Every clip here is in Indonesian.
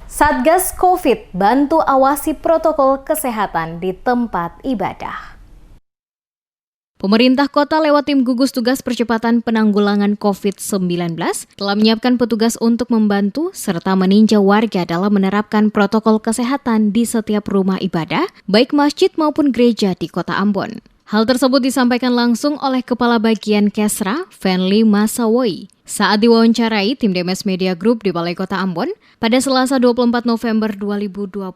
Satgas COVID bantu awasi protokol kesehatan di tempat ibadah. Pemerintah kota lewat tim gugus tugas percepatan penanggulangan COVID-19 telah menyiapkan petugas untuk membantu serta meninjau warga dalam menerapkan protokol kesehatan di setiap rumah ibadah, baik masjid maupun gereja di kota Ambon. Hal tersebut disampaikan langsung oleh Kepala Bagian Kesra, Fenly Masawoi, saat diwawancarai tim DMS Media Group di Balai Kota Ambon pada Selasa 24 November 2020.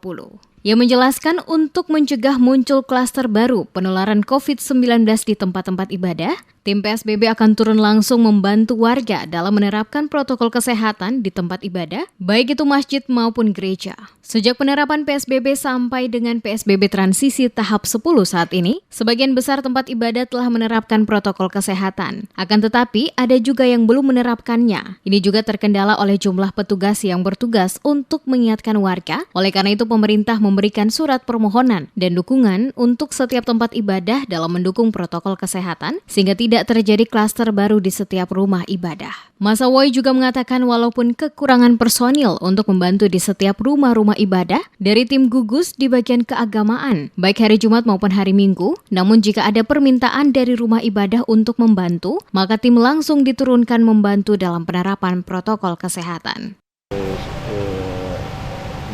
Ia menjelaskan untuk mencegah muncul klaster baru penularan COVID-19 di tempat-tempat ibadah, tim PSBB akan turun langsung membantu warga dalam menerapkan protokol kesehatan di tempat ibadah, baik itu masjid maupun gereja. Sejak penerapan PSBB sampai dengan PSBB transisi tahap 10 saat ini, sebagian besar tempat ibadah telah menerapkan protokol kesehatan. Akan tetapi, ada juga yang belum menerapkannya. Ini juga terkendala oleh jumlah petugas yang bertugas untuk mengingatkan warga. Oleh karena itu, pemerintah memberikan surat permohonan dan dukungan untuk setiap tempat ibadah dalam mendukung protokol kesehatan, sehingga tidak terjadi klaster baru di setiap rumah ibadah. Masawoi juga mengatakan walaupun kekurangan personil untuk membantu di setiap rumah-rumah ibadah dari tim gugus di bagian keagamaan, baik hari Jumat maupun hari Minggu, namun jika ada permintaan dari rumah ibadah untuk membantu, maka tim langsung diturunkan membantu dalam penerapan protokol kesehatan.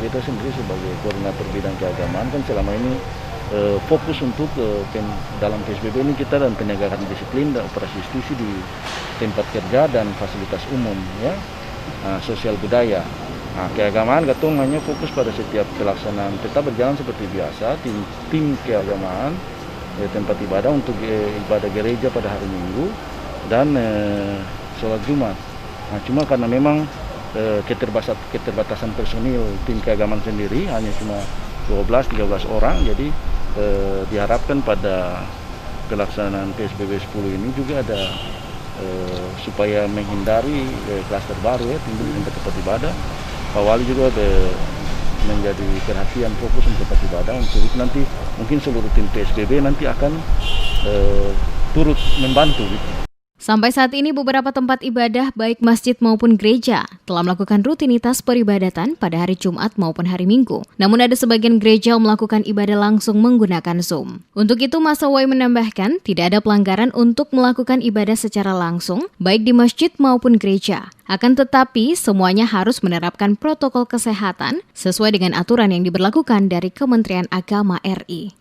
Kita sendiri sebagai koordinator bidang keagamaan kan selama ini fokus untuk dalam PSBB ini kita dan penegakan disiplin dan operasi justisi di tempat kerja dan fasilitas umum, ya, sosial budaya. Keagamaan katong hanya fokus pada setiap pelaksanaan tetap berjalan seperti biasa, tim keagamaan tempat ibadah untuk ibadah gereja pada hari Minggu dan sholat Jumat. Cuma karena memang keterbatasan personil tim keagamaan sendiri hanya cuma 12-13 orang, jadi diharapkan pada pelaksanaan PSBB 10 ini juga ada supaya menghindari klaster baru, ya, timbul di tempat ibadah. Pak Wali juga menjadi perhatian fokus untuk tempat ibadah untuk nanti mungkin seluruh tim PSBB nanti akan turut membantu. Sampai saat ini beberapa tempat ibadah baik masjid maupun gereja telah melakukan rutinitas peribadatan pada hari Jumat maupun hari Minggu. Namun ada sebagian gereja melakukan ibadah langsung menggunakan Zoom. Untuk itu Masawoi menambahkan tidak ada pelanggaran untuk melakukan ibadah secara langsung baik di masjid maupun gereja. Akan tetapi semuanya harus menerapkan protokol kesehatan sesuai dengan aturan yang diberlakukan dari Kementerian Agama RI.